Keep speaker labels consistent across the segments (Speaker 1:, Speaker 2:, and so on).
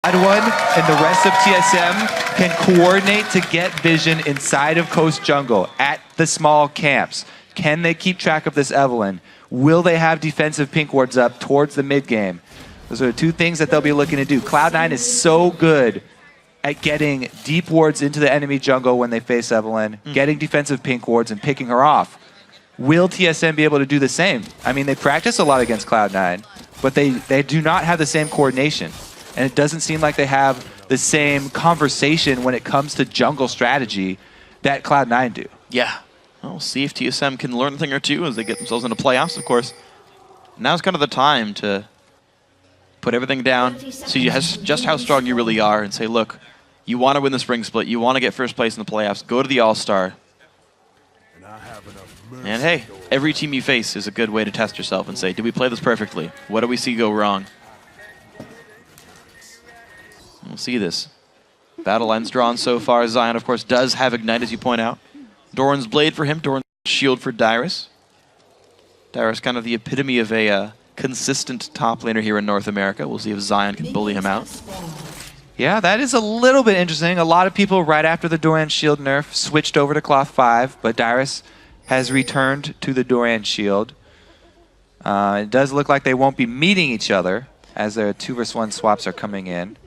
Speaker 1: One and the rest of TSM can coordinate to get vision inside of Coast Jungle at the small camps. Can they keep track of this Evelynn? Will they have defensive pink wards up towards the mid game? Those are the two things that they'll be looking to do. Cloud9 is so good at getting deep wards into the enemy jungle when they face Evelynn, getting defensive pink wards and picking her off. Will TSM be able to do the same? I mean, they practice a lot against Cloud9, but they do not have the same coordination. And it doesn't seem like they have the same conversation when it comes to jungle strategy that Cloud9 do.
Speaker 2: Yeah. Well, we'll see if TSM can learn a thing or two as they get themselves into playoffs, of course. Now's kind of the time to put everything down, see just how strong you really are, and say, look, you want to win the spring split, you want to get first place in the playoffs, go to the All-Star. And hey, every team you face is a good way to test yourself and say, did we play this perfectly? What do we see go wrong? We'll see this. Battle lines drawn so far. Zion, of course, does have Ignite, as you point out. Doran's Blade for him, Doran's Shield for Dyrus. Dyrus kind of the epitome of a consistent top laner here in North America. We'll see if Zion can bully him out.
Speaker 1: Yeah, that is a little bit interesting. A lot of people right after the Doran Shield nerf switched over to Cloth 5, but Dyrus has returned to the Doran Shield. It does look like they won't be meeting each other as their 2v1 swaps are coming in.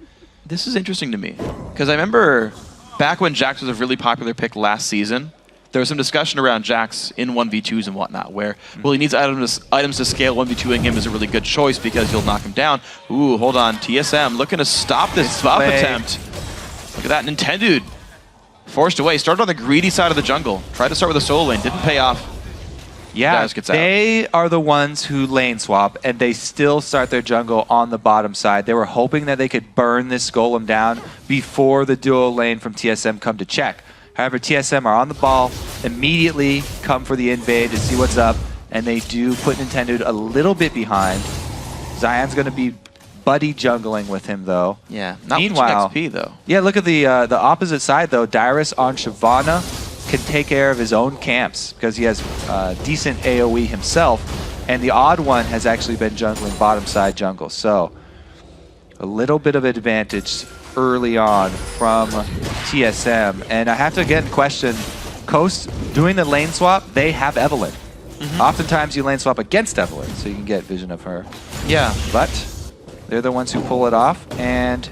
Speaker 2: This is interesting to me, because I remember back when Jax was a really popular pick last season, there was some discussion around Jax in 1v2s and whatnot, where, well, he needs items to scale 1v2ing him is a really good choice because he'll knock him down. Ooh, hold on, TSM looking to stop this buff attempt. Look at that, Nintendo forced away, started on the greedy side of the jungle, tried to start with a solo lane, didn't pay off.
Speaker 1: Yeah, they are the ones who lane swap, and they still start their jungle on the bottom side. They were hoping that they could burn this golem down before the duo lane from TSM come to check. However, TSM are on the ball, immediately come for the invade to see what's up, and they do put Nintendo a little bit behind. Zion's going to be buddy jungling with him, though.
Speaker 2: Yeah, not
Speaker 1: Meanwhile,
Speaker 2: much XP, though.
Speaker 1: Yeah, look at the opposite side, though. Dyrus on Shyvana can take care of his own camps because he has decent AoE himself, and the odd one has actually been jungling bottom side jungle. So a little bit of advantage early on from TSM, and I have to again question Coast doing the lane swap. They have Evelynn. Oftentimes you lane swap against Evelynn so you can get vision of her.
Speaker 2: Yeah,
Speaker 1: but they're the ones who pull it off, and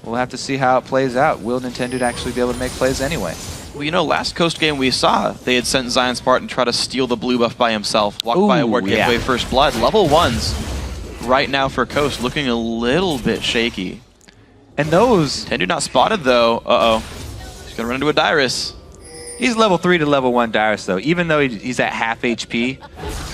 Speaker 1: we'll have to see how it plays out. Will Nintendo actually be able to make plays anyway?
Speaker 2: Well, you know, last Coast game we saw, they had sent Zion Spartan try to steal the blue buff by himself, walked by a ward gateway first blood. Level 1s right now for Coast looking a little bit shaky.
Speaker 1: And those...
Speaker 2: Nintendo not spotted, though. Uh-oh. He's going to run into a Dyrus.
Speaker 1: He's level 3 to level 1 Dyrus, though. Even though he's at half HP,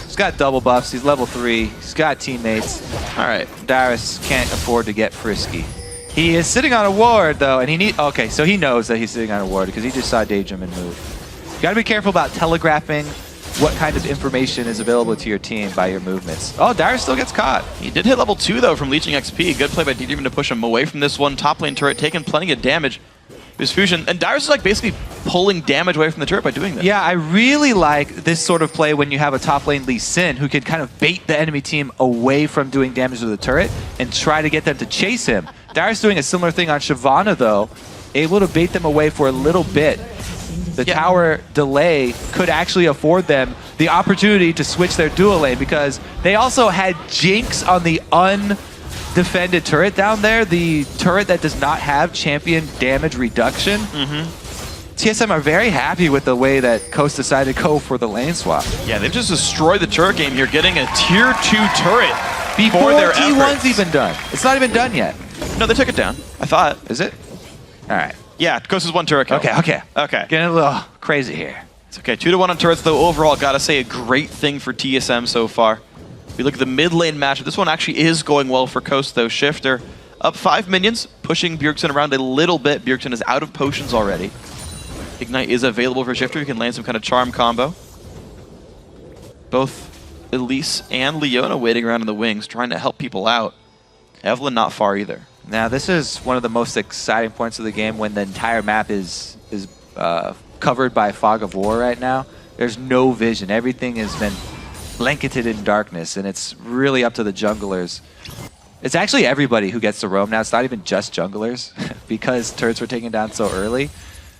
Speaker 1: he's got double buffs, he's level 3, he's got teammates.
Speaker 2: All right.
Speaker 1: Dyrus can't afford to get frisky. He is sitting on a ward, though, and he need. Okay, so he knows that he's sitting on a ward because he just saw Daydream and move. You got to be careful about telegraphing what kind of information is available to your team by your movements. Oh, Dyrus still gets caught.
Speaker 2: He did hit level 2, though, from leeching XP. Good play by Daydream to push him away from this one top lane turret, taking plenty of damage. His fusion, and Dyrus is like basically pulling damage away from the turret by doing this.
Speaker 1: Yeah, I really like this sort of play when you have a top lane Lee Sin who can kind of bait the enemy team away from doing damage to the turret and try to get them to chase him. Dyrus doing a similar thing on Shyvana, though, able to bait them away for a little bit. The tower delay could actually afford them the opportunity to switch their dual lane because they also had Jinx on the undefended turret down there, the turret that does not have champion damage reduction. TSM are very happy with the way that Coast decided to go for the lane swap.
Speaker 2: Yeah, they've just destroyed the turret game here, getting a tier 2 turret
Speaker 1: before
Speaker 2: their
Speaker 1: T1's even done. It's not even done yet.
Speaker 2: No, they took it down. I thought.
Speaker 1: Is it? All right.
Speaker 2: Yeah, Coast is 1 turret kill.
Speaker 1: Okay.
Speaker 2: Okay.
Speaker 1: Getting a little crazy here.
Speaker 2: It's okay. 2-1 on turrets, though. Overall, gotta say a great thing for TSM so far. We look at the mid lane matchup. This one actually is going well for Coast, though. Shifter up 5 minions, pushing Bjergsen around a little bit. Bjergsen is out of potions already. Ignite is available for Shifter. He can land some kind of charm combo. Both Elise and Leona waiting around in the wings, trying to help people out. Evelynn not far either.
Speaker 1: Now, this is one of the most exciting points of the game when the entire map is covered by fog of war right now. There's no vision. Everything has been blanketed in darkness, and it's really up to the junglers It's actually everybody who gets to roam now. It's not even just junglers because turrets were taken down so early.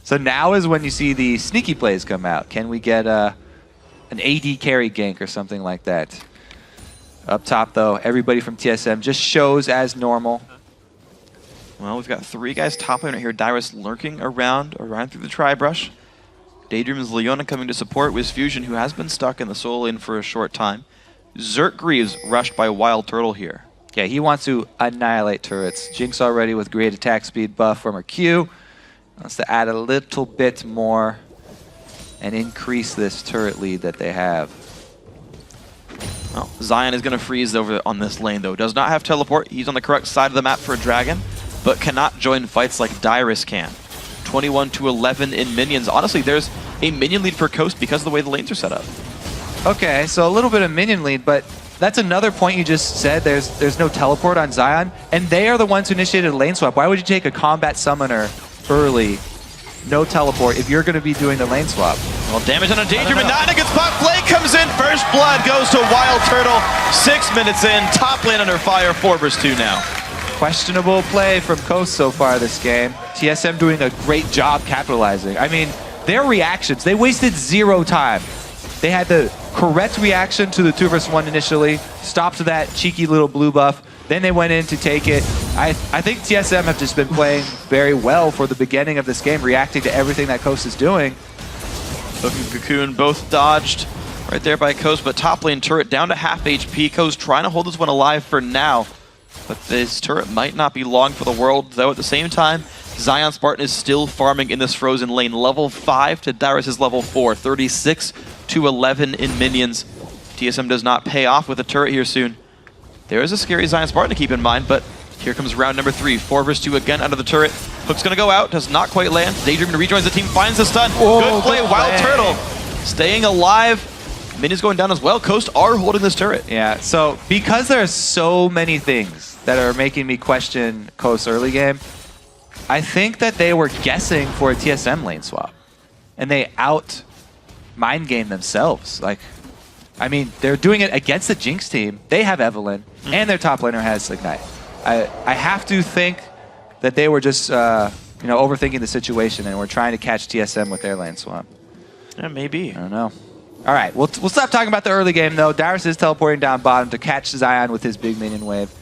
Speaker 1: So now is when you see the sneaky plays come out. Can we get an AD carry gank or something like that? Up top, though, everybody from TSM just shows as normal.
Speaker 2: Well, we've got 3 guys top lane right here. Dyrus lurking around through the tri-brush. Daydream's Leona coming to support with Fusion, who has been stuck in the solo lane for a short time. Zerk Greaves rushed by Wild Turtle here.
Speaker 1: Yeah, he wants to annihilate turrets. Jinx already with great attack speed buff from her Q. Wants to add a little bit more and increase this turret lead that they have.
Speaker 2: Well, Zion is going to freeze over on this lane, though. Does not have teleport. He's on the correct side of the map for a dragon, but cannot join fights like Dyrus can. 21-11 in minions. Honestly, there's a minion lead for Coast because of the way the lanes are set up.
Speaker 1: Okay, so a little bit of minion lead, but that's another point you just said. There's no teleport on Zion, and they are the ones who initiated a lane swap. Why would you take a combat summoner early, no teleport, if you're going to be doing the lane swap?
Speaker 2: Well, damage on a Daydream, and not a good spot. Flay comes in. First blood goes to Wild Turtle. 6 minutes in. Top lane under fire. 4 vs 2 now.
Speaker 1: Questionable play from Coast so far this game. TSM doing a great job capitalizing. I mean, their reactions, they wasted 0 time. They had the correct reaction to the 2 vs 1 initially, stopped that cheeky little blue buff, then they went in to take it. I think TSM have just been playing very well for the beginning of this game, reacting to everything that Coast is doing.
Speaker 2: Hook and Cocoon both dodged right there by Coast, but top lane turret down to half HP. Coast trying to hold this one alive for now, but this turret might not be long for the world, though at the same time, Zion Spartan is still farming in this frozen lane. Level 5 to Dyrus' level 4, 36-11 in minions. TSM does not pay off with a turret here soon. There is a scary Zion Spartan to keep in mind, but here comes round number 3. 4 vs 2 again under the turret. Hook's gonna go out, does not quite land. Daydream rejoins the team, finds the stun.
Speaker 1: Oh,
Speaker 2: good play, Wild Turtle staying alive. Minions going down as well. Coast are holding this turret.
Speaker 1: Yeah, so because there are so many things that are making me question Coast's early game, I think that they were guessing for a TSM lane swap, and they out mind game themselves. Like, I mean, they're doing it against the Jinx team. They have Evelynn, and their top laner has Ignite. I have to think that they were just overthinking the situation and were trying to catch TSM with their lane swap.
Speaker 2: Yeah, maybe.
Speaker 1: I don't know. All right, we'll stop talking about the early game, though. Dyrus is teleporting down bottom to catch Zion with his big minion wave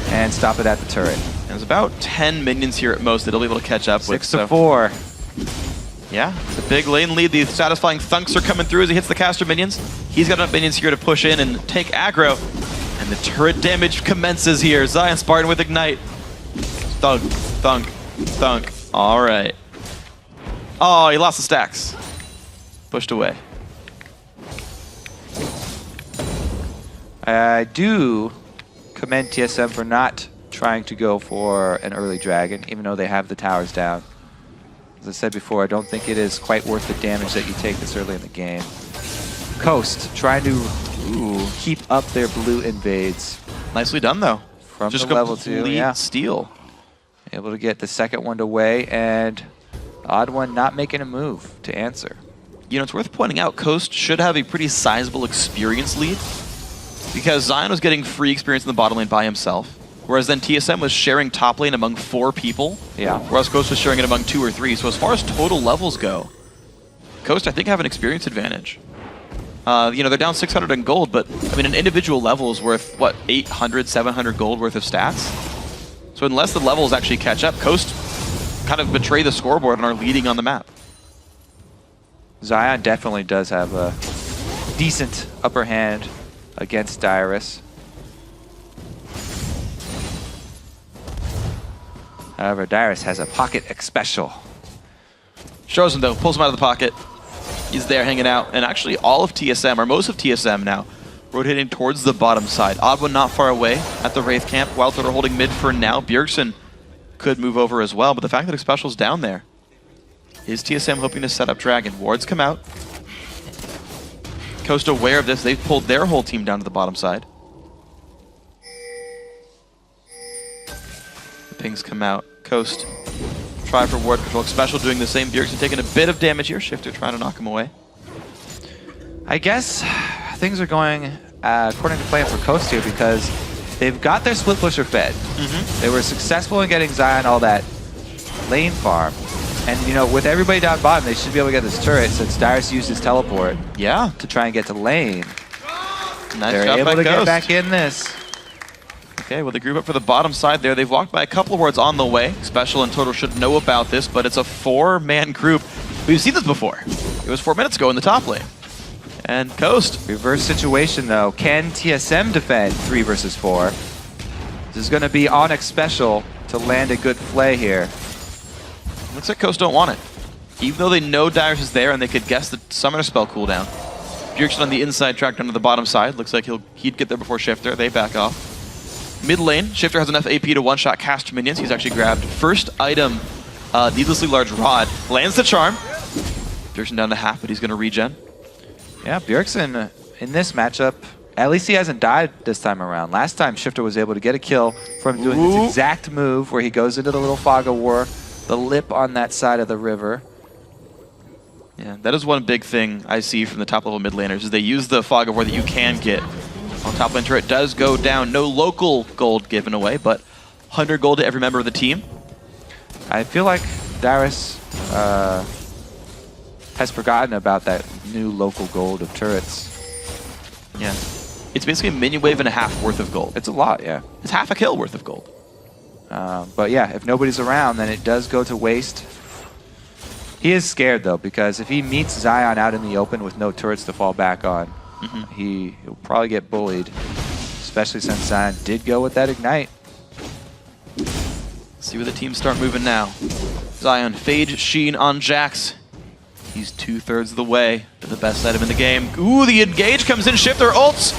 Speaker 1: and stop it at the turret.
Speaker 2: There's about 10 minions here at most that he'll be able to catch up with.
Speaker 1: 6 to 4.
Speaker 2: Yeah, the big lane lead. The satisfying thunks are coming through as he hits the caster minions. He's got enough minions here to push in and take aggro. And the turret damage commences here. Zion Spartan with Ignite. Thunk, thunk, thunk. All right. Oh, he lost the stacks. Pushed away.
Speaker 1: I do commend TSM for not trying to go for an early dragon, even though they have the towers down. As I said before, I don't think it is quite worth the damage that you take this early in the game. Coast trying to keep up their blue invades.
Speaker 2: Nicely done, though.
Speaker 1: From
Speaker 2: just
Speaker 1: the level 2, yeah.
Speaker 2: Steal.
Speaker 1: Able to get the second one away, and Odd One not making a move to answer.
Speaker 2: You know, it's worth pointing out, Coast should have a pretty sizable experience lead, because Zion was getting free experience in the bottom lane by himself, whereas then TSM was sharing top lane among 4 people, whereas Coast was sharing it among 2 or 3. So as far as total levels go, Coast, I think, have an experience advantage. They're down 600 in gold, but I mean, an individual level is worth, what, 800, 700 gold worth of stats? So unless the levels actually catch up, Coast kind of betray the scoreboard and are leading on the map.
Speaker 1: Zion definitely does have a decent upper hand against Dyrus. However, Dyrus has a pocket X special.
Speaker 2: Shows him though, pulls him out of the pocket. He's there hanging out, and actually all of TSM, or most of TSM now, rotating towards the bottom side. Odd One not far away at the Wraith camp. Wild Turtle holding mid for now. Bjergsen could move over as well, but the fact that X special's down there, is TSM hoping to set up Dragon? Wards come out. Coast aware of this. They've pulled their whole team down to the bottom side. The pings come out. Coast try for ward control. Special doing the same. Bjergsen taking a bit of damage here. Shifter trying to knock him away.
Speaker 1: I guess things are going according to plan for Coast here, because they've got their split pusher fed. They were successful in getting Zion all that lane farm. And, you know, with everybody down bottom, they should be able to get this turret since Darius used his teleport to try and get to lane.
Speaker 2: Nice
Speaker 1: They're
Speaker 2: job
Speaker 1: able
Speaker 2: by
Speaker 1: to get
Speaker 2: Ghost.
Speaker 1: back in this.
Speaker 2: Okay, well, the group up for the bottom side there. They've walked by a couple of wards on the way. Special and Total should know about this, but it's a 4-man group. We've seen this before. It was 4 minutes ago in the top lane. And Coast.
Speaker 1: Reverse situation, though. Can TSM defend 3 versus 4? This is going to be Onyx Special to land a good play here.
Speaker 2: Looks like Coast don't want it. Even though they know Darius is there and they could guess the summoner spell cooldown. Bjergsen on the inside track down to the bottom side. Looks like he'd get there before Shifter. They back off. Mid lane, Shifter has enough AP to one-shot cast minions. He's actually grabbed first item, needlessly large rod. Lands the charm. Bjergsen down to half, but he's going to regen.
Speaker 1: Yeah, Bjergsen in this matchup, at least he hasn't died this time around. Last time, Shifter was able to get a kill from doing this exact move where he goes into the little fog of war, the lip on that side of the river.
Speaker 2: Yeah, that is one big thing I see from the top level mid laners is they use the fog of war that you can get. On top lane turret does go down. No local gold given away, but 100 gold to every member of the team.
Speaker 1: I feel like Darius has forgotten about that new local gold of turrets.
Speaker 2: Yeah. It's basically a minion wave and a half worth of gold.
Speaker 1: It's a lot, yeah.
Speaker 2: It's half a kill worth of gold.
Speaker 1: But yeah, if nobody's around, then it does go to waste. He is scared, though, because if he meets Zion out in the open with no turrets to fall back on, he'll probably get bullied, especially since Zion did go with that Ignite.
Speaker 2: See where the teams start moving now. Zion, Fade, Sheen on Jax. He's 2/3 of the way to the best item in the game. Ooh, the engage comes in, Shifter ults.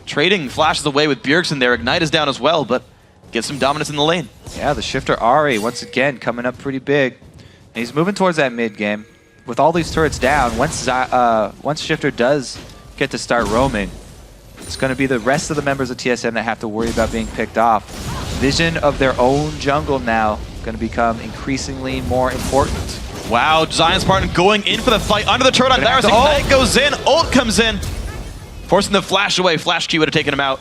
Speaker 2: Trading flashes away with Bjergsen there. Ignite is down as well, but gets some dominance in the lane.
Speaker 1: Yeah, the Shifter Ari, once again, coming up pretty big. And he's moving towards that mid game. With all these turrets down, once Shifter does get to start roaming, it's going to be the rest of the members of TSM that have to worry about being picked off. Vision of their own jungle now going to become increasingly more important.
Speaker 2: Wow, Zion Spartan going in for the fight under the turret on Darius. Ignite goes in, ult comes in, forcing the flash away. Flash Q would have taken him out.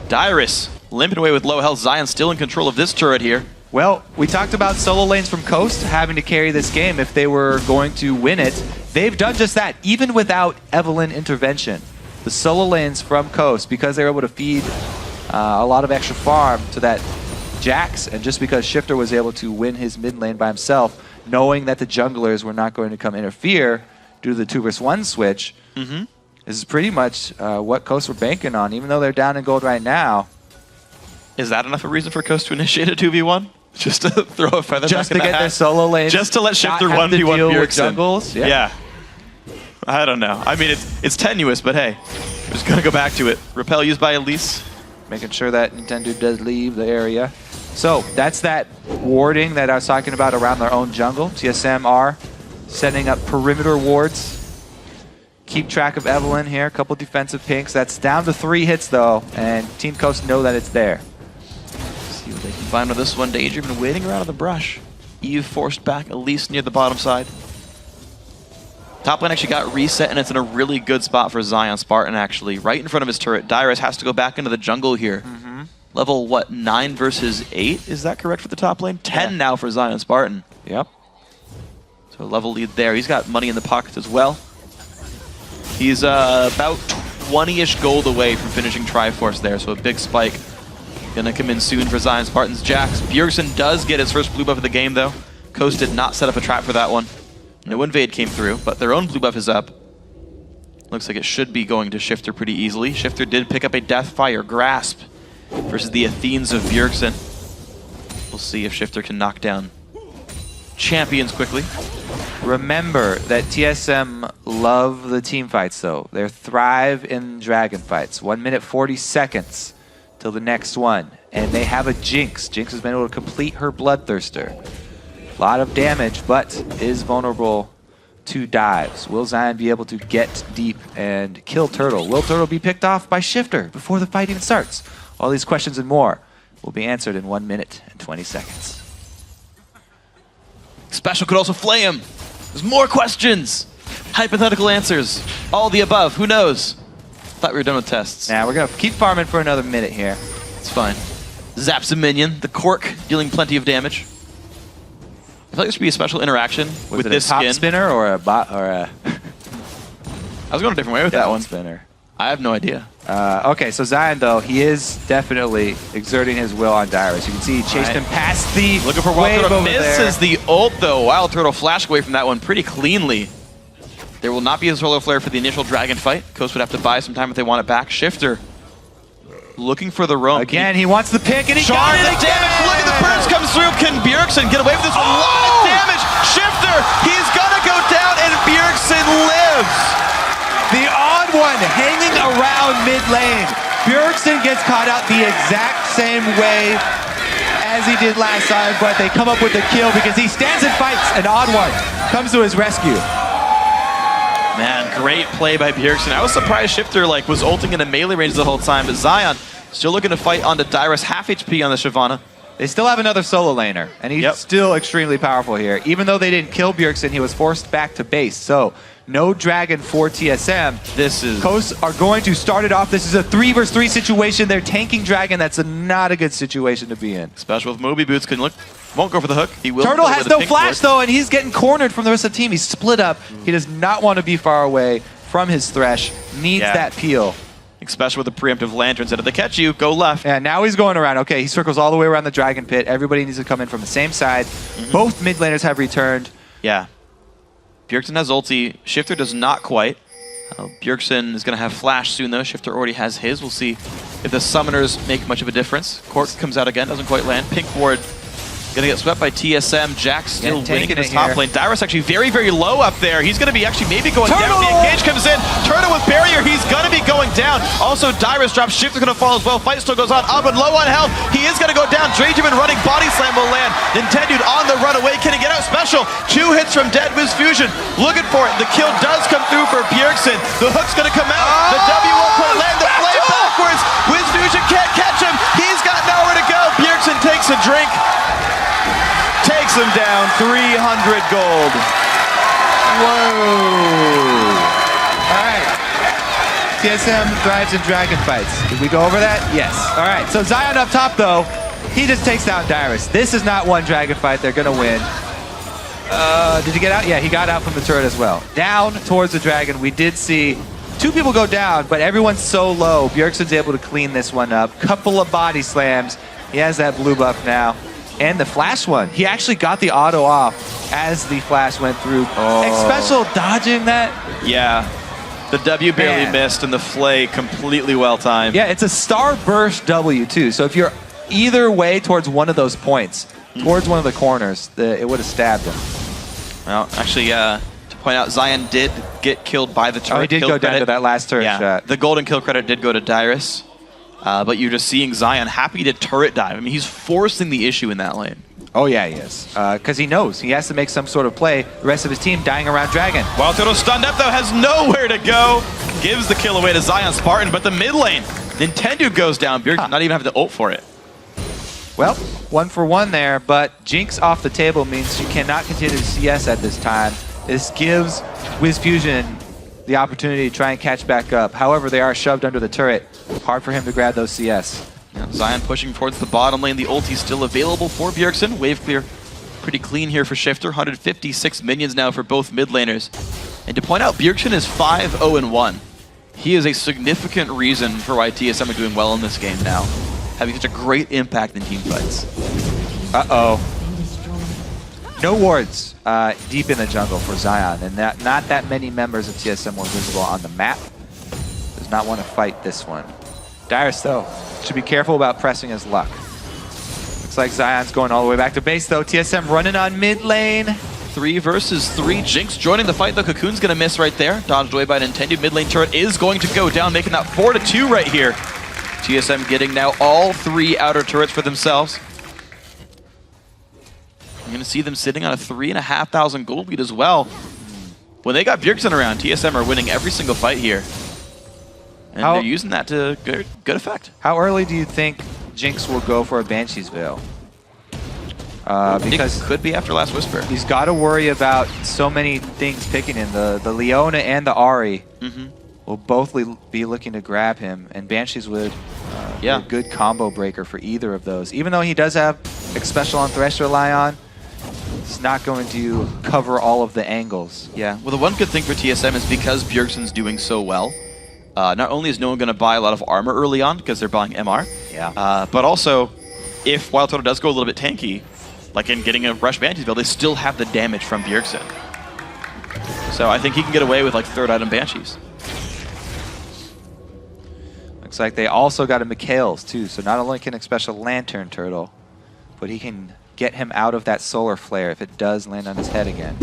Speaker 2: Darius limping away with low health. Zion still in control of this turret here.
Speaker 1: Well, we talked about solo lanes from Coast having to carry this game if they were going to win it. They've done just that, even without Evelynn intervention. The solo lanes from Coast, because they're able to feed a lot of extra farm to that Jax, and just because Shifter was able to win his mid lane by himself, knowing that the junglers were not going to come interfere due to the 2 vs 1 switch, this is pretty much what Coast were banking on, even though they're down in gold right now.
Speaker 2: Is that enough of a reason for Coast to initiate a 2v1? Just to throw a feather
Speaker 1: just
Speaker 2: back in
Speaker 1: to get their solo lanes.
Speaker 2: Just to let Shifter
Speaker 1: not have to
Speaker 2: 1v1
Speaker 1: deal with
Speaker 2: Bjergsen.
Speaker 1: jungles.
Speaker 2: Yeah. I don't know. I mean, it's tenuous, but hey, we're just going to go back to it. Repel used by Elise.
Speaker 1: Making sure that Nintendo does leave the area. So that's that warding that I was talking about around their own jungle. TSM are setting up perimeter wards. Keep track of Evelynn here. A couple defensive pinks. That's down to 3 hits, though, and Team Coast know that it's there.
Speaker 2: See what they can find with this one. Daydream waiting around in the brush. Eve forced back, Elise near the bottom side. Top lane actually got reset, and it's in a really good spot for Zion Spartan, actually. Right in front of his turret. Darius has to go back into the jungle here. Level, what, 9 versus 8? Is that correct for the top lane? 10 now for Zion Spartan.
Speaker 1: Yep.
Speaker 2: So a level lead there. He's got money in the pockets as well. He's about 20-ish gold away from finishing Triforce there, so a big spike. Gonna come in soon for Zion Spartan's Jax. Bjergsen does get his first blue buff of the game, though. Coast did not set up a trap for that one. No invade came through, but their own blue buff is up. Looks like it should be going to Shifter pretty easily. Shifter did pick up a Deathfire Grasp versus the Athenes of Bjergsen. We'll see if Shifter can knock down champions quickly.
Speaker 1: Remember that TSM love the team fights, though. They thrive in dragon fights. 1 minute 40 seconds till the next one. And they have a Jinx. Jinx has been able to complete her Bloodthirster. A lot of damage, but is vulnerable to dives. Will Zion be able to get deep and kill Turtle? Will Turtle be picked off by Shifter before the fight even starts? All these questions and more will be answered in 1 minute and 20 seconds.
Speaker 2: Special could also flay him. There's more questions. Hypothetical answers. All the above. Who knows? Thought we were done with tests.
Speaker 1: Now we're going to keep farming for another minute here.
Speaker 2: It's fine. Zaps a minion. The Cork dealing plenty of damage. I feel like there should be a special interaction with this
Speaker 1: top
Speaker 2: skin.
Speaker 1: spinner or a bot or a
Speaker 2: I was going a different way with that one.
Speaker 1: Spinner.
Speaker 2: I have no idea.
Speaker 1: Okay, so Zion, though, he is definitely exerting his will on Dyrus. You can see he chased him past the
Speaker 2: Looking for
Speaker 1: wave
Speaker 2: Wild Turtle.
Speaker 1: over
Speaker 2: Misses
Speaker 1: there.
Speaker 2: the ult, though. Wild Turtle flashed away from that one pretty cleanly. There will not be a solo flare for the initial dragon fight. Coast would have to buy some time if they want it back. Shifter looking for the roam.
Speaker 1: Again, he wants the pick, and he got
Speaker 2: Charge
Speaker 1: it
Speaker 2: the
Speaker 1: again!
Speaker 2: damage. Look at the burst comes through. Can Bjergsen get away with this? A lot of damage. Shifter, he's gonna go down, and Bjergsen lives.
Speaker 1: The odd one hanging around mid lane. Bjergsen gets caught out the exact same way as he did last time, but they come up with the kill because he stands and fights. An odd one comes to his rescue.
Speaker 2: Man, great play by Bjergsen. I was surprised Shifter was ulting into melee range the whole time, but Zion still looking to fight onto Dyrus, half HP on the Shyvana.
Speaker 1: They still have another solo laner, and he's still extremely powerful here. Even though they didn't kill Bjergsen, he was forced back to base. So, no dragon for TSM. Coast are going to start it off. This is a 3 versus 3 situation. They're tanking dragon. That's not a good situation to be in.
Speaker 2: Special with Moby Boots won't go for the hook. He will.
Speaker 1: Turtle has no flash though, and he's getting cornered from the rest of the team. He's split up. He does not want to be far away from his Thresh. Needs that peel.
Speaker 2: Especially with the preemptive lantern. Instead of they catch you, go left.
Speaker 1: Yeah, now he's going around. Okay, he circles all the way around the dragon pit. Everybody needs to come in from the same side. Both mid laners have returned.
Speaker 2: Yeah. Bjergsen has ulti. Shifter does not quite. Bjergsen is going to have flash soon, though. Shifter already has his. We'll see if the summoners make much of a difference. Cork comes out again, doesn't quite land. Pink ward going to get swept by TSM. Jax still winning in his top lane. Dyrus actually very, very low up there. He's going to be actually maybe going down. The engage comes in. Turtle with barrier. He's going to be going down. Also, Dyrus drops. Shifter's going to fall as well. Fight still goes on. Abud low on health. He is going to go down. Draven running. Body slam will land. Nintendude on the runaway. Can he get out? Special. 2 hits from Dead Wiz Fusion. Looking for it. The kill does come through for Bjergsen. The hook's going to come out. The W won't quite land. The flame backwards. Wiz Fusion can't catch him. He's got nowhere to go. Bjergsen takes a drink. Takes him down, 300 gold.
Speaker 1: Whoa. All right. TSM thrives in dragon fights. Did we go over that? Yes. All right. So Zion up top, though, he just takes down Dyrus. This is not one dragon fight. They're going to win. Did he get out? Yeah, he got out from the turret as well. Down towards the dragon. We did see 2 people go down, but everyone's so low. Bjergsen's able to clean this one up. Couple of body slams. He has that blue buff now. And the flash one. He actually got the auto off as the flash went through. Special dodging that.
Speaker 2: Yeah. The W barely missed and the flay completely well timed.
Speaker 1: Yeah, it's a star burst W too. So if you're either way towards one of those points, towards one of the corners, it would have stabbed him.
Speaker 2: Well, actually, to point out, Zion did get killed by the turret.
Speaker 1: Oh, he did go down to that last turret shot.
Speaker 2: The golden kill credit did go to Dyrus. But you're just seeing Zion happy to turret dive. I mean, he's forcing the issue in that lane.
Speaker 1: Oh, yeah, he is. Because he knows he has to make some sort of play. The rest of his team dying around Dragon.
Speaker 2: Wild Turtle stunned up, though, has nowhere to go. Gives the kill away to Zion Spartan, but the mid lane, Nintendo goes down. Bjergsen not even having to ult for it.
Speaker 1: Well, 1 for 1 there, but Jinx off the table means you cannot continue to CS at this time. This gives Wiz Fusion the opportunity to try and catch back up. However, they are shoved under the turret. Hard for him to grab those CS.
Speaker 2: Yeah, Zion pushing towards the bottom lane. The ulti still available for Bjergsen. Wave clear pretty clean here for Shifter. 156 minions now for both mid laners. And to point out, Bjergsen is 5-0-1. He is a significant reason for why TSM are doing well in this game now, having such a great impact in team fights.
Speaker 1: Uh-oh. No wards deep in the jungle for Zion, and not that many members of TSM were visible on the map. Does not want to fight this one. Dyrus, though, should be careful about pressing his luck. Looks like Zion's going all the way back to base, though. TSM running on mid lane.
Speaker 2: 3 versus 3. Jinx joining the fight, though. Cocoon's going to miss right there. Dodged away by Nintendo. Mid lane turret is going to go down, making that 4-2 right here. TSM getting now all 3 outer turrets for themselves. You're going to see them sitting on a 3,500 gold lead as well. When they got Bjergsen around, TSM are winning every single fight here. And they're using that to good effect.
Speaker 1: How early do you think Jinx will go for a Banshee's Veil? Because
Speaker 2: it could be after Last Whisper.
Speaker 1: He's got to worry about so many things picking him. The Leona and the Ahri will both be looking to grab him, and Banshees would
Speaker 2: Yeah.
Speaker 1: A good combo breaker for either of those. Even though he does have Special on Thresh to rely on, it's not going to cover all of the angles.
Speaker 2: Yeah, well, the one good thing for TSM is because Bjergsen's doing so well, not only is no one going to buy a lot of armor early on because they're buying MR, but also, if Wild Toto does go a little bit tanky, like in getting a Rush Banshee's build, they still have the damage from Bjergsen. So I think he can get away with like third item Banshees.
Speaker 1: Looks like they also got a Mikhail's too, so not only can Special Lantern Turtle, but he can get him out of that solar flare if it does land on his head again.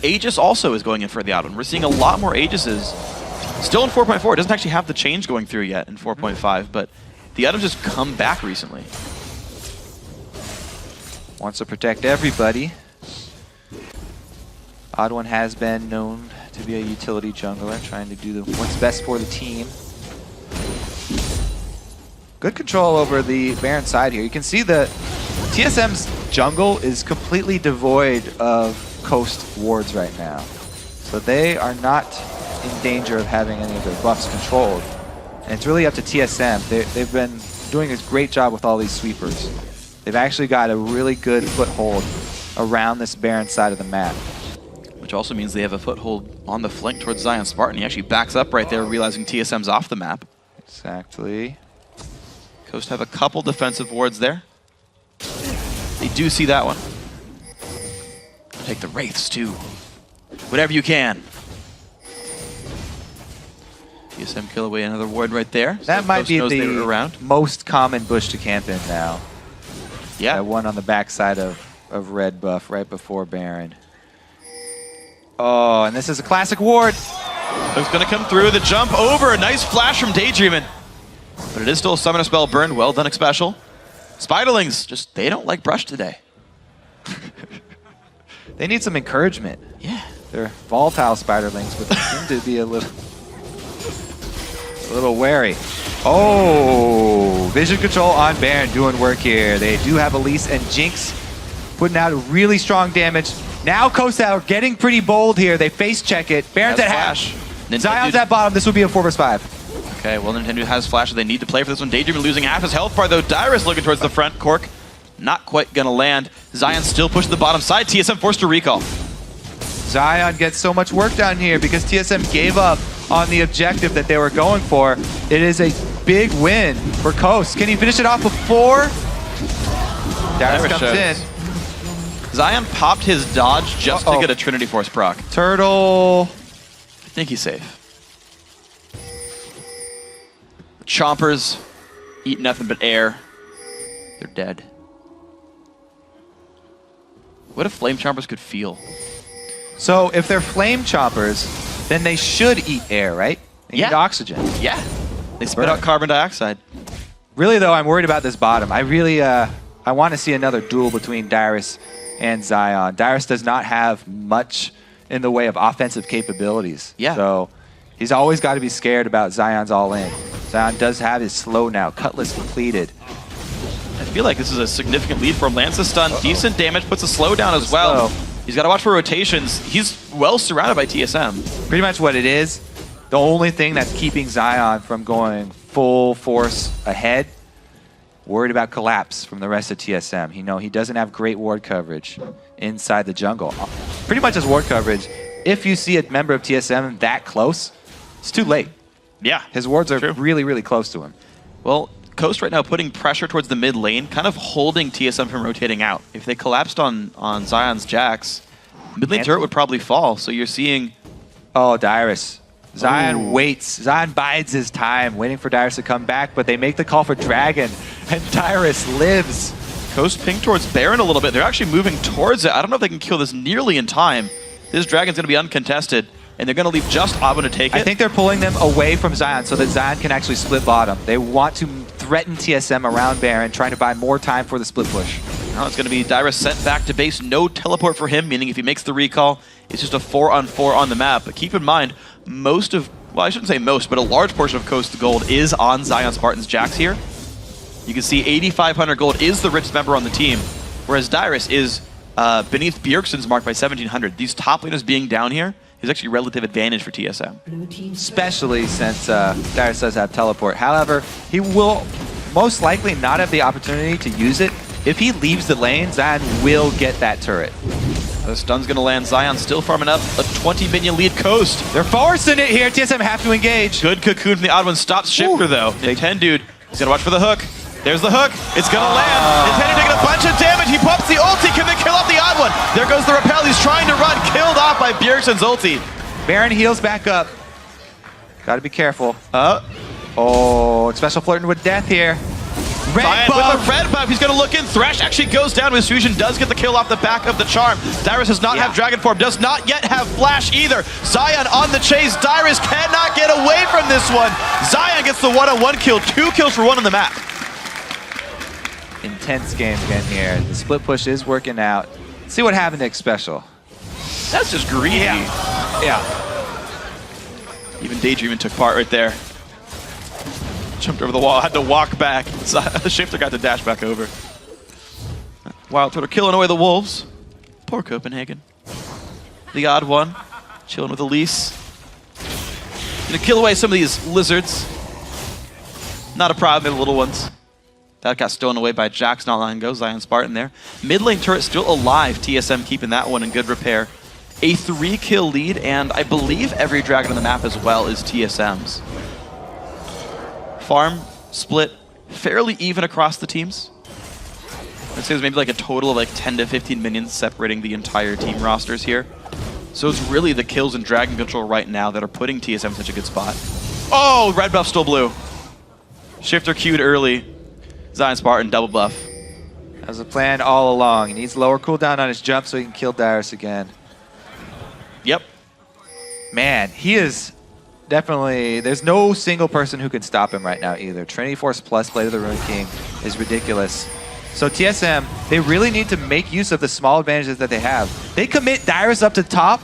Speaker 2: Aegis also is going in for the odd one. We're seeing a lot more Aegises. Still in 4.4. It doesn't actually have the change going through yet in 4.5, but the items just come back recently.
Speaker 1: Wants to protect everybody. Odd One has been known to be a utility jungler, trying to do what's best for the team. Good control over the Baron side here. You can see the TSM's jungle is completely devoid of Coast wards right now. So they are not in danger of having any of their buffs controlled. And it's really up to TSM. They've been doing a great job with all these sweepers. They've actually got a really good foothold around this Baron side of the map.
Speaker 2: Which also means they have a foothold on the flank towards Zion Spartan. He actually backs up right there, realizing TSM's off the map.
Speaker 1: Exactly.
Speaker 2: Coast have a couple defensive wards there. They do see that one. Take the Wraiths too. Whatever you can. TSM kill away another ward right there.
Speaker 1: That
Speaker 2: so
Speaker 1: might
Speaker 2: Coast
Speaker 1: be
Speaker 2: knows they were
Speaker 1: the
Speaker 2: around.
Speaker 1: most common bush to camp in now.
Speaker 2: Yeah.
Speaker 1: That one on the backside of red buff right before Baron. Oh, and this is a classic ward.
Speaker 2: It's going to come through the jump over. A nice flash from Daydreamin'. But it is still a summoner spell burn. Well done, Special. Spiderlings, just they don't like brush today.
Speaker 1: They need some encouragement.
Speaker 2: Yeah.
Speaker 1: They're volatile spiderlings, but they seem to be a little wary. Oh, vision control on Baron doing work here. They do have Elise and Jinx putting out really strong damage. Now Coast out getting pretty bold here. They face check it. Baron's at half. Zion's at bottom. This would be a 4 vs 5.
Speaker 2: Okay, well, Nintendo has Flash. They need to play for this one. Daydreamin' losing half his health bar, though. Dyrus looking towards the front. Cork not quite going to land. Zion still pushed the bottom side. TSM forced to recall.
Speaker 1: Zion gets so much work done here because TSM gave up on the objective that they were going for. It is a big win for Coast. Can he finish it off before? Dyrus comes in.
Speaker 2: Zion popped his dodge just to get a Trinity Force proc.
Speaker 1: Turtle.
Speaker 2: I think he's safe. The Chompers eat nothing but air. They're dead. What if Flame Chompers could feel?
Speaker 1: So if they're flame choppers, then they should eat air, right? They need oxygen.
Speaker 2: Yeah. They spit out carbon dioxide.
Speaker 1: Really, though, I'm worried about this bottom. I really, I want to see another duel between Dyrus and Zion. Dyrus does not have much in the way of offensive capabilities.
Speaker 2: Yeah.
Speaker 1: So he's always got to be scared about Zion's all-in. Zion does have his slow now. Cutlass completed.
Speaker 2: I feel like this is a significant lead for him. Lance's stun, decent damage, puts a slow down as well. He's got to watch for rotations. He's well surrounded by TSM.
Speaker 1: Pretty much what it is. The only thing that's keeping Zion from going full force ahead, worried about collapse from the rest of TSM. He doesn't have great ward coverage inside the jungle. Pretty much his ward coverage, if you see a member of TSM that close, it's too late.
Speaker 2: Yeah.
Speaker 1: His wards are really, really close to him.
Speaker 2: Well, Coast right now putting pressure towards the mid lane, kind of holding TSM from rotating out. If they collapsed on Zion's Jax, mid lane turret would probably fall. So you're seeing...
Speaker 1: Oh, Dyrus. Zion waits. Zion bides his time, waiting for Dyrus to come back, but they make the call for Dragon, and Dyrus lives.
Speaker 2: Coast ping towards Baron a little bit. They're actually moving towards it. I don't know if they can kill this nearly in time. This Dragon's going to be uncontested, and they're going to leave just Abba to take it.
Speaker 1: I think they're pulling them away from Zion so that Zion can actually split bottom. They want to threaten TSM around Baron, trying to buy more time for the split push.
Speaker 2: Now it's going to be Dyrus sent back to base. No teleport for him, meaning if he makes the recall, it's just a 4-on-4 on the map. But keep in mind, most of, well, I shouldn't say most, but a large portion of Coast Gold is on Zion Spartan's Jax here. You can see 8,500 gold is the richest member on the team, whereas Dyrus is beneath Bjergsen's mark by 1,700. These top laners being down here is actually relative advantage for TSM.
Speaker 1: Especially since Darius does have teleport. However, he will most likely not have the opportunity to use it. If he leaves the lane, Zion will get that turret.
Speaker 2: The stun's gonna land. Zion still farming up a 20 minion lead Coast.
Speaker 1: They're forcing it here. TSM have to engage.
Speaker 2: Good cocoon from the odd one. Stops Shifter though. Dude, he's gonna watch for the hook. There's the hook. It's gonna land. Nintendo taking a bunch of damage. He pops the ulti. Can they kill off the odd one? There goes the repel. He's trying to run. Killed off by Bjergsen's ulti.
Speaker 1: Baron heals back up. Gotta be careful. Oh, special flirting with death here.
Speaker 2: Zion with a red buff. He's going to look in. Thresh actually goes down with his fusion. Does get the kill off the back of the charm. Dyrus does not have Dragon Form. Does not yet have Flash either. Zion on the chase. Dyrus cannot get away from this one. Zion gets the one-on-one kill. 2 kills for 1 on the map.
Speaker 1: Intense game again here. The split push is working out. Let's see what happened to Special.
Speaker 2: That's just greedy.
Speaker 1: Yeah.
Speaker 2: Even Daydreaming took part right there. Jumped over the wall, had to walk back. Shifter got to dash back over. Wild Turtle killing away the wolves. Poor Copenhagen. The odd one, chilling with Elise. Gonna kill away some of these lizards. Not a problem, they're little ones. That got stolen away by Jax, not letting go. Zion Spartan there. Mid lane turret still alive. TSM keeping that one in good repair. A 3-kill lead, and I believe every dragon on the map as well is TSM's. Farm split fairly even across the teams. I'd say there's maybe like a total of like 10 to 15 minions separating the entire team rosters here. So it's really the kills and dragon control right now that are putting TSM in such a good spot. Oh, red buff still blue. Shifter queued early. Zion Spartan double buff.
Speaker 1: That was the plan all along. He needs lower cooldown on his jump so he can kill Darius again.
Speaker 2: Yep.
Speaker 1: Man, he is definitely, there's no single person who can stop him right now either. Trinity Force plus Blade of the Ruined King is ridiculous. So TSM, they really need to make use of the small advantages that they have. They commit Dyrus up to top.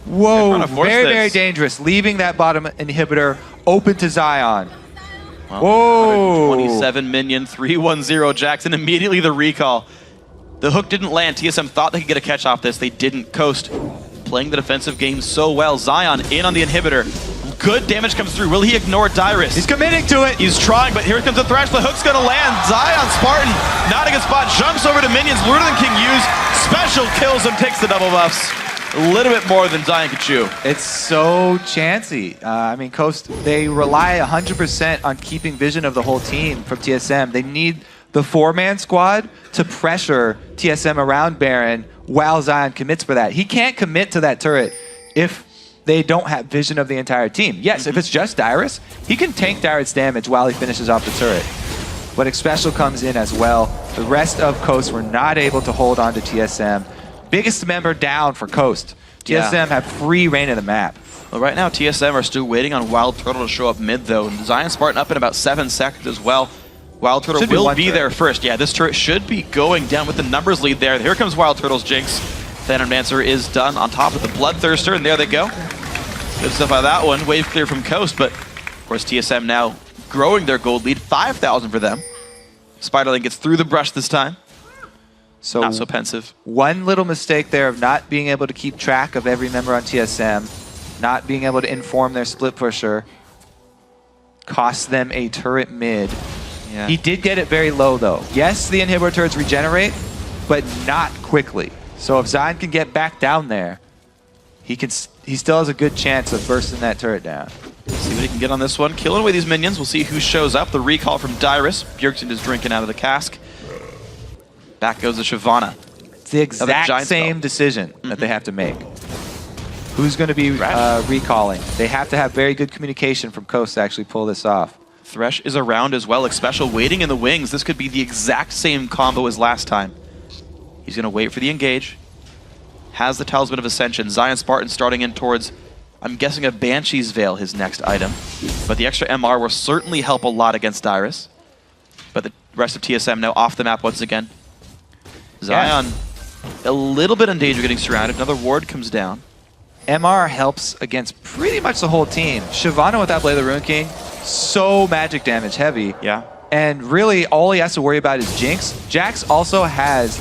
Speaker 1: Whoa, very dangerous. Leaving that bottom inhibitor open to Zion.
Speaker 2: Well,
Speaker 1: whoa.
Speaker 2: 127 minion, 310 Jackson. Immediately the recall. The hook didn't land. TSM thought they could get a catch off this. They didn't. Coast playing the defensive game so well. Zion in on the inhibitor. Good damage comes through. Will he ignore Dyrus?
Speaker 1: He's committing to it.
Speaker 2: He's trying, but here comes the Thresh. The hook's gonna land. Zion Spartan, not a good spot. Jumps over to minions. Lurer than King Use. Special kills him, takes the double buffs. A little bit more than Zion could chew.
Speaker 1: It's so chancy. I mean, Coast, they rely 100% on keeping vision of the whole team from TSM. They need the 4-man squad to pressure TSM around Baron while Zion commits for that. He can't commit to that turret if they don't have vision of the entire team. Yes, if it's just Dyrus, he can tank Dyrus damage while he finishes off the turret. But Special comes in as well. The rest of Coast were not able to hold on to TSM. Biggest member down for Coast. TSM have free reign of the map.
Speaker 2: Well, right now, TSM are still waiting on Wild Turtle to show up mid, though. And Zion Spartan up in about 7 seconds as well. Wild Turtle will be there first. Yeah, this turret should be going down with the numbers lead there. Here comes Wild Turtle's Jinx. Phantom Dancer is done on top of the Bloodthirster, and there they go. Good stuff out of that one. Wave clear from Coast, but of course TSM now growing their gold lead. 5,000 for them. Spiderling gets through the brush this time.
Speaker 1: So
Speaker 2: not so pensive.
Speaker 1: One little mistake there of not being able to keep track of every member on TSM, not being able to inform their split pusher, cost them a turret mid.
Speaker 2: Yeah.
Speaker 1: He did get it very low though. Yes, the inhibitor turrets regenerate, but not quickly. So if Zion can get back down there, he still has a good chance of bursting that turret down.
Speaker 2: See what he can get on this one. Killing away these minions. We'll see who shows up. The recall from Dyrus. Bjergsen is drinking out of the cask. Back goes the Shyvana.
Speaker 1: It's the exact same decision that they have to make. Who's going to be recalling? They have to have very good communication from Coast to actually pull this off.
Speaker 2: Thresh is around as well. Special waiting in the wings. This could be the exact same combo as last time. He's going to wait for the engage. Has the Talisman of Ascension. Zion Spartan starting in towards, I'm guessing, a Banshee's Veil, his next item. But the extra MR will certainly help a lot against Dyrus. But the rest of TSM now off the map once again. Zion, a little bit in danger getting surrounded. Another ward comes down.
Speaker 1: MR helps against pretty much the whole team. Shyvana without Blade of the Ruined King, so magic damage heavy.
Speaker 2: Yeah.
Speaker 1: And really all he has to worry about is Jinx. Jax also has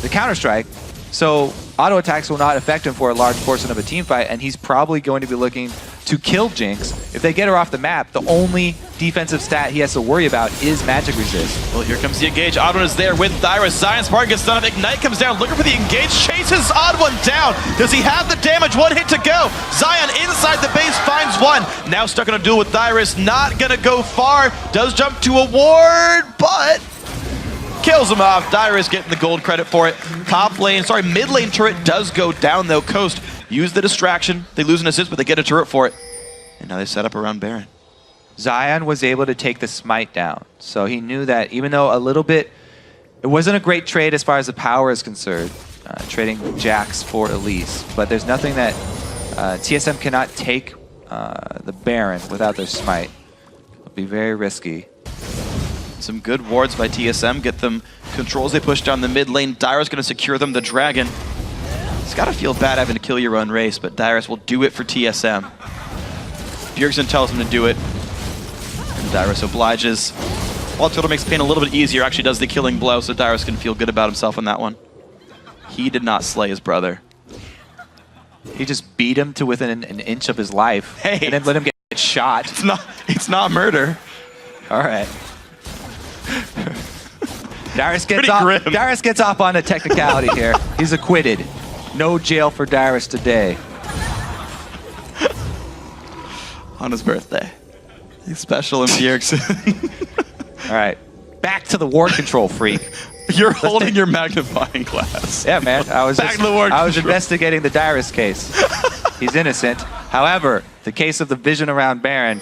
Speaker 1: the Counter-Strike, So auto attacks will not affect him for a large portion of a team fight, and he's probably going to be looking to kill Jinx. If they get her off the map, the only defensive stat he has to worry about is magic resist.
Speaker 2: Well, here comes the engage. Odd One is there with Dyrus. Zion Spartan gets stunned. Ignite comes down, looking for the engage, chases Odd One down. Does he have the damage? One hit to go. Zion inside the base finds one. Now stuck in a duel with Dyrus. Not gonna go far. Does jump to a ward, but kills him off. Dyrus getting the gold credit for it. Mid lane turret does go down though. Coast use the distraction. They lose an assist, but they get a turret for it. And now they set up around Baron.
Speaker 1: Zion was able to take the smite down. So he knew that even though a little bit, it wasn't a great trade as far as the power is concerned, trading Jax for Elise. But there's nothing that TSM cannot take the Baron without their smite. It'll be very risky.
Speaker 2: Some good wards by TSM, get them controls. They push down the mid lane. Dyrus going to secure them, the dragon. It's got to feel bad having to kill your own race, but Dyrus will do it for TSM. Bjergsen tells him to do it, and Dyrus obliges. While Turtle makes pain a little bit easier, actually does the killing blow, so Dyrus can feel good about himself on that one. He did not slay his brother.
Speaker 1: He just beat him to within an inch of his life,
Speaker 2: hey,
Speaker 1: and then let him get shot.
Speaker 2: It's not murder.
Speaker 1: All right. Dyrus gets off on a technicality here. He's acquitted. No jail for Dyrus today.
Speaker 2: On his birthday. He's special in Bjergsen.
Speaker 1: All right. Back to the ward control, freak.
Speaker 2: You're holding your magnifying glass.
Speaker 1: Yeah, man. I was investigating the Dyrus case. He's innocent. However, the case of the vision around Baron,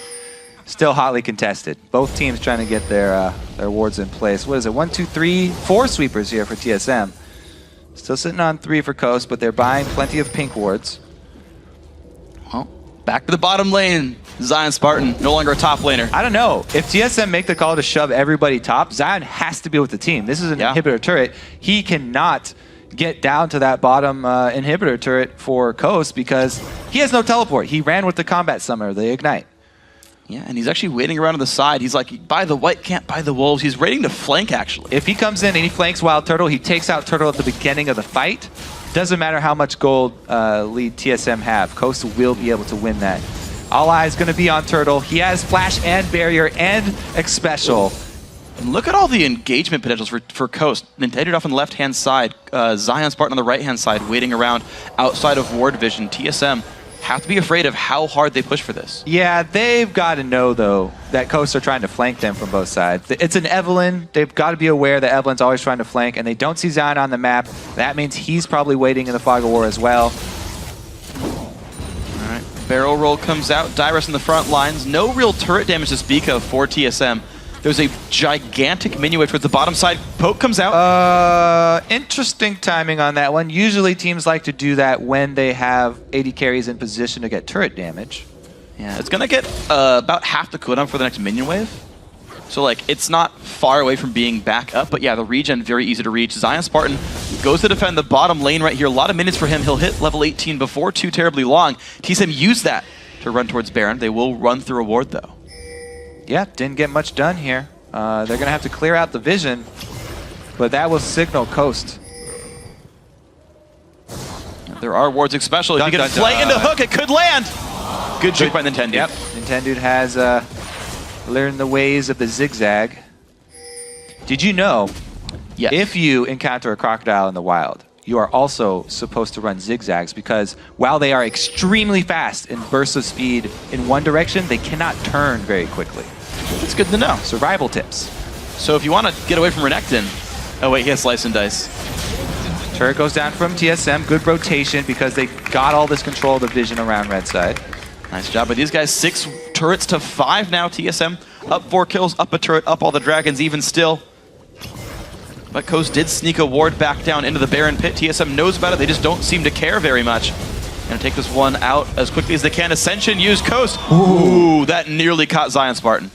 Speaker 1: still hotly contested. Both teams trying to get their wards in place. What is it? 1, 2, 3, 4 sweepers here for TSM. Still sitting on 3 for Coast, but they're buying plenty of pink wards.
Speaker 2: Well, back to the bottom lane. Zion Spartan, no longer a top laner.
Speaker 1: I don't know. If TSM make the call to shove everybody top, Zion has to be with the team. This is an inhibitor turret. He cannot get down to that bottom inhibitor turret for Coast because he has no teleport. He ran with the combat summoner, the Ignite.
Speaker 2: Yeah, and he's actually waiting around on the side. He's like, buy the white, can't buy the wolves. He's waiting to flank, actually.
Speaker 1: If he comes in and he flanks Wild Turtle, he takes out Turtle at the beginning of the fight. Doesn't matter how much gold lead TSM have. Coast will be able to win that. All eyes going to be on Turtle. He has Flash and Barrier and X Special.
Speaker 2: And look at all the engagement potentials for Coast. Nintendo off on the left-hand side. Zion Spartan on the right-hand side, waiting around outside of ward vision. TSM have to be afraid of how hard they push for this.
Speaker 1: Yeah, they've got to know, though, that Coast are trying to flank them from both sides. It's an Evelyn. They've got to be aware that Evelyn's always trying to flank, and they don't see Zion on the map. That means he's probably waiting in the fog of war as well.
Speaker 2: All right, barrel roll comes out. Dyrus in the front lines. No real turret damage to speak of for TSM. There's a gigantic minion wave towards the bottom side. Poke comes out.
Speaker 1: Interesting timing on that one. Usually teams like to do that when they have AD carries in position to get turret damage.
Speaker 2: Yeah, it's going to get about half the cooldown for the next minion wave. So, like, it's not far away from being back up. But, yeah, the regen, very easy to reach. Zion Spartan goes to defend the bottom lane right here. A lot of minutes for him. He'll hit level 18 before too terribly long. TSM used that to run towards Baron. They will run through a ward, though.
Speaker 1: Yeah, didn't get much done here. They're going to have to clear out the vision, but that will signal Coast.
Speaker 2: There are wards especially. If you can play into hook, it could land. Good juke by Nintendo.
Speaker 1: Yep, Nintendo has learned the ways of the zigzag. Did you know, if you encounter a crocodile in the wild, you are also supposed to run zigzags because while they are extremely fast in bursts of speed in one direction, they cannot turn very quickly.
Speaker 2: That's good to know.
Speaker 1: Survival tips.
Speaker 2: So if you want to get away from Renekton... Oh wait, he has Slice and Dice.
Speaker 1: Turret goes down from TSM. Good rotation because they got all this control of the vision around red side.
Speaker 2: Nice job by these guys. 6 turrets to 5 now. TSM up 4 kills, up a turret, up all the dragons even still. But Coast did sneak a ward back down into the Baron pit. TSM knows about it. They just don't seem to care very much. Gonna take this one out as quickly as they can. Ascension use Coast. Ooh, that nearly caught Zion Spartan.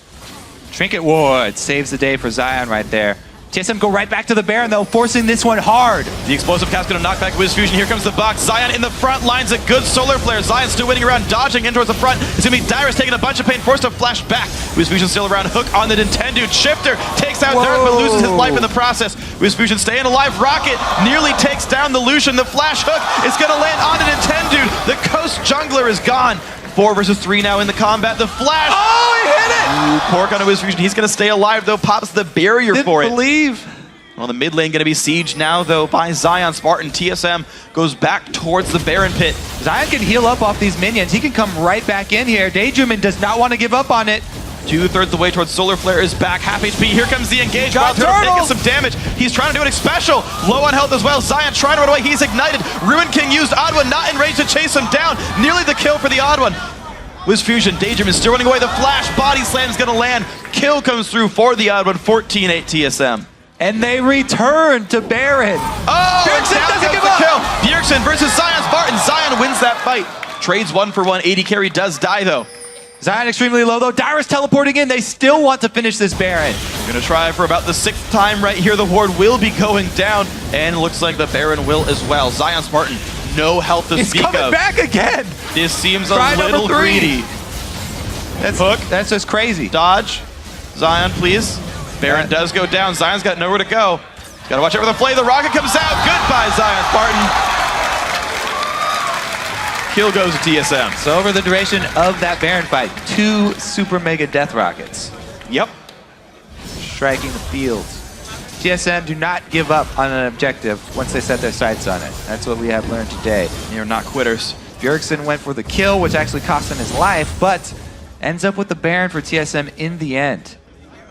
Speaker 1: Trinket ward saves the day for Zion right there. TSM go right back to the Baron, though, forcing this one hard.
Speaker 2: The explosive cast going to knock back Wiz Fusion. Here comes the box. Zion in the front lines. A good solar flare. Zion still winning around, dodging in towards the front. It's going to be Dyrus taking a bunch of pain, forced to flash back. Wiz Fusion still around. Hook on the Nintendo. Shifter takes takes out Darth, but loses his life in the process. Wisfusion staying alive. Rocket nearly takes down the Lucian. The flash hook is going to land on an Nintendo. The Coast jungler is gone. 4 versus 3 now in the combat. The flash.
Speaker 1: Oh, he hit it!
Speaker 2: Ooh, Pork on a Wisfusion. He's going to stay alive, though. Pops the barrier for it.
Speaker 1: Didn't believe.
Speaker 2: Well, the mid lane going to be sieged now, though, by Zion. Spartan. TSM goes back towards the Baron pit.
Speaker 1: Zion can heal up off these minions. He can come right back in here. Daydreamin does not want to give up on it.
Speaker 2: 2/3 the way towards Solar Flare is back. Half HP. Here comes the engage.
Speaker 1: Got
Speaker 2: Wild Turtle taking
Speaker 1: turtles.
Speaker 2: some damage. He's trying to do anything special. Low on health as well. Zion trying to run away. He's ignited. Ruin King used Odd One, not in range to chase him down. Nearly the kill for the Odd One. Wisfusion. Daydream is still running away. The flash body slam is going to land. Kill comes through for the Odd One. 14-8 TSM.
Speaker 1: And they return to Baron.
Speaker 2: Oh,
Speaker 1: Bjergsen
Speaker 2: down
Speaker 1: doesn't
Speaker 2: goes
Speaker 1: give
Speaker 2: the
Speaker 1: up.
Speaker 2: kill. Bjergsen versus Zion Spartan. Zion wins that fight. Trades 1-for-1. 80 carry does die, though.
Speaker 1: Zion extremely low, though. Dyrus teleporting in. They still want to finish this Baron.
Speaker 2: We're going to try for about the 6th time right here. The ward will be going down, and looks like the Baron will as well. Zion Spartan, no health to
Speaker 1: He's
Speaker 2: speak
Speaker 1: coming
Speaker 2: of.
Speaker 1: back again.
Speaker 2: This seems
Speaker 1: Try
Speaker 2: a
Speaker 1: number
Speaker 2: little
Speaker 1: 3.
Speaker 2: greedy. Hook.
Speaker 1: That's just crazy.
Speaker 2: Dodge. Zion, please. Baron does go down. Zion's got nowhere to go. He's got to watch out for the play. The rocket comes out. Goodbye, Zion Spartan. Kill goes to TSM.
Speaker 1: So over the duration of that Baron fight, 2 super mega death rockets
Speaker 2: Yep.
Speaker 1: striking the field. TSM do not give up on an objective once they set their sights on it. That's what we have learned today.
Speaker 2: You're not quitters.
Speaker 1: Bjergsen went for the kill, which actually cost him his life, but ends up with the Baron for TSM in the end.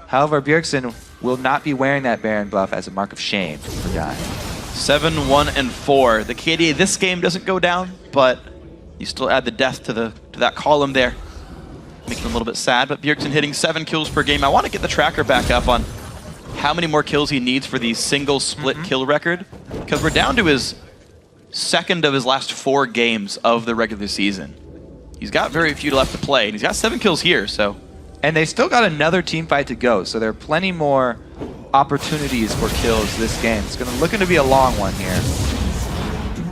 Speaker 1: However, Bjergsen will not be wearing that Baron buff as a mark of shame for dying.
Speaker 2: 7-1-4. The KDA this game doesn't go down, but you still add the death to that column there. Making him a little bit sad, but Bjergsen hitting 7 kills per game. I want to get the tracker back up on how many more kills he needs for the single split kill record, because we're down to his 2nd of his last 4 games of the regular season. He's got very few left to play, and he's got 7 kills here, so.
Speaker 1: And they still got another team fight to go, so there are plenty more opportunities for kills this game. It's looking to be a long one here.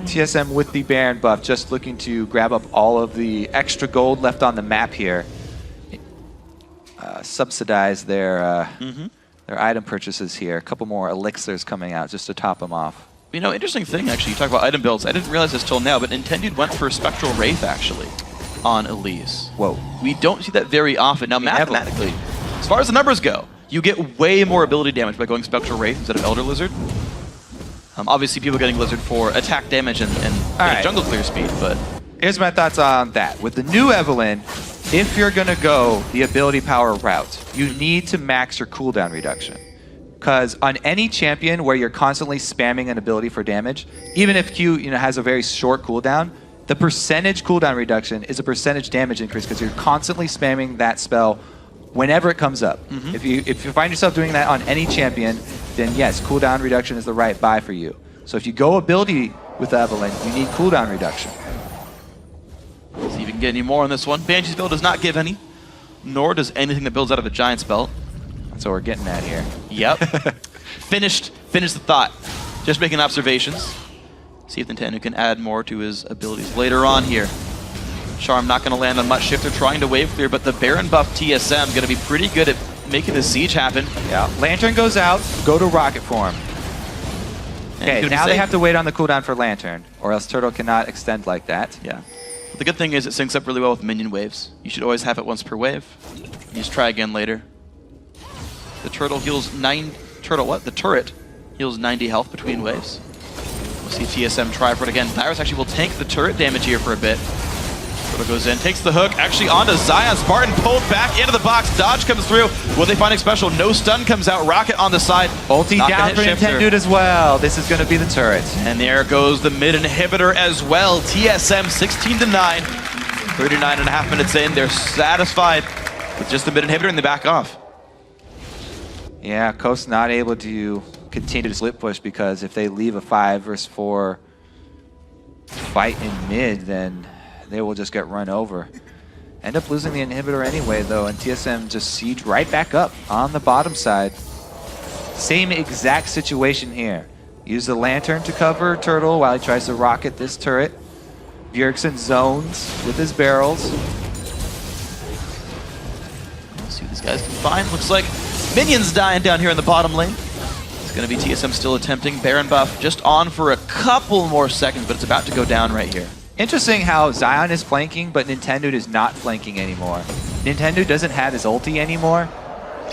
Speaker 1: TSM with the Baron buff, just looking to grab up all of the extra gold left on the map here. Subsidize their item purchases here. A couple more elixirs coming out just to top them off.
Speaker 2: You know, interesting thing, actually, you talk about item builds. I didn't realize this till now, but Nintendo went for Spectral Wraith, actually, on Elise.
Speaker 1: Whoa.
Speaker 2: We don't see that very often. Now, mathematically, as far as the numbers go, you get way more ability damage by going Spectral Wraith instead of Elder Lizard. Obviously, people getting Lizard for attack damage and
Speaker 1: right.
Speaker 2: jungle clear speed, but...
Speaker 1: Here's my thoughts on that. With the new Evelynn, if you're going to go the ability power route, you need to max your cooldown reduction. Because on any champion where you're constantly spamming an ability for damage, even if Q has a very short cooldown, the percentage cooldown reduction is a percentage damage increase because you're constantly spamming that spell whenever it comes up. If you find yourself doing that on any champion, then yes, cooldown reduction is the right buy for you. So if you go ability with Evelynn, you need cooldown reduction.
Speaker 2: See if you can get any more on this one. Banshee's build does not give any, nor does anything that builds out of a Giant's belt.
Speaker 1: That's what we're getting at here.
Speaker 2: Yep. Finished the thought. Just making observations. See if Nintendo can add more to his abilities later on here. Charm not going to land on much. Shifter trying to wave clear, but the Baron buff TSM going to be pretty good at making the siege happen.
Speaker 1: Yeah. Lantern goes out, go to rocket form. Okay, now they have to wait on the cooldown for Lantern, or else Turtle cannot extend like that.
Speaker 2: Yeah. But the good thing is it syncs up really well with minion waves. You should always have it once per wave. You just try again later. The turtle heals the turret heals 90 health between waves. We'll see TSM try for it again. Dyrus actually will tank the turret damage here for a bit. Turtle goes in, takes the hook, actually onto Zion. Spartan pulled back into the box. Dodge comes through. Will they find a special? No stun comes out. Rocket on the side.
Speaker 1: Ulti down for Nintendo as well. This is going to be the turret.
Speaker 2: And there goes the mid inhibitor as well. TSM 16-9. 39.5 minutes in. They're satisfied with just the mid inhibitor and they back off.
Speaker 1: Yeah, Coast not able to continue to split push because if they leave a 5 versus 4 fight in mid, then they will just get run over. End up losing the inhibitor anyway, though, and TSM just siege right back up on the bottom side. Same exact situation here. Use the Lantern to cover Turtle while he tries to rocket this turret. Bjergsen zones with his barrels.
Speaker 2: Let's see what these guys can find. Looks like Minions dying down here in the bottom lane. It's going to be TSM still attempting. Baron buff just on for a couple more seconds, but it's about to go down right here.
Speaker 1: Interesting how Zion is flanking, but Nintendo is not flanking anymore. Nintendo doesn't have his ulti anymore,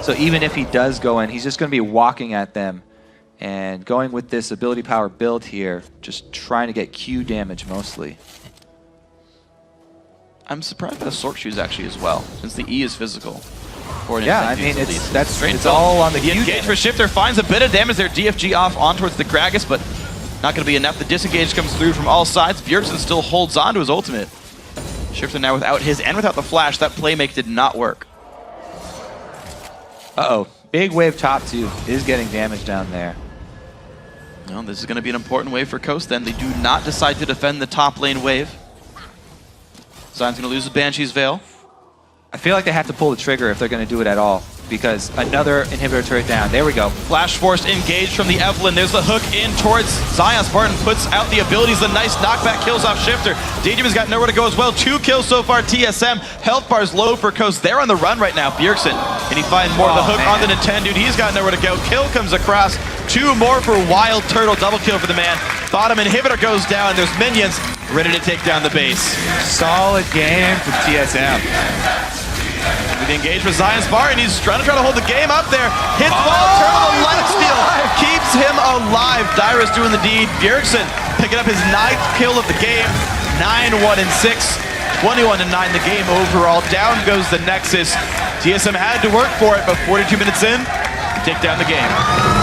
Speaker 1: so even if he does go in, he's just going to be walking at them and going with this ability power build here, just trying to get Q damage mostly.
Speaker 2: I'm surprised by the Sork Shoes actually as well, since the E is physical.
Speaker 1: Yeah, I mean, it's all on the Q
Speaker 2: engage
Speaker 1: damage.
Speaker 2: for Shifter finds a bit of damage there. DFG off on towards the Gragas, but not going to be enough. The disengage comes through from all sides. Bjergsen still holds on to his ultimate. Shifter now without his and without the flash. That play make did not work.
Speaker 1: Uh-oh. Big wave top 2 is getting damage down there.
Speaker 2: No, this is going to be an important wave for Coast then. They do not decide to defend the top lane wave. Zion's going to lose his Banshee's Veil.
Speaker 1: I feel like they have to pull the trigger if they're going to do it at all, because another inhibitor turret down. There we go.
Speaker 2: Flash forced engaged from the Evelynn. There's the hook in towards Zion. Spartan puts out the abilities. A nice knockback kills off Shifter. Daydream has got nowhere to go as well. 2 kills so far. TSM. Health bar's low for Coast. They're on the run right now. Bjergsen. Can he find more of the hook on the Nintendo? He's got nowhere to go. Kill comes across. 2 more for Wild Turtle. Double kill for the man. Bottom inhibitor goes down. There's minions ready to take down the base.
Speaker 1: Solid game from TSM.
Speaker 2: With the engage for Zion's bar, and he's trying to hold the game up there. Hits Wild Turtle, the life steal keeps him alive. Dyrus doing the deed. Bjergsen picking up his 9th kill of the game. 9-1-6, 21-9 the game overall. Down goes the Nexus. TSM had to work for it, but 42 minutes in, take down the game.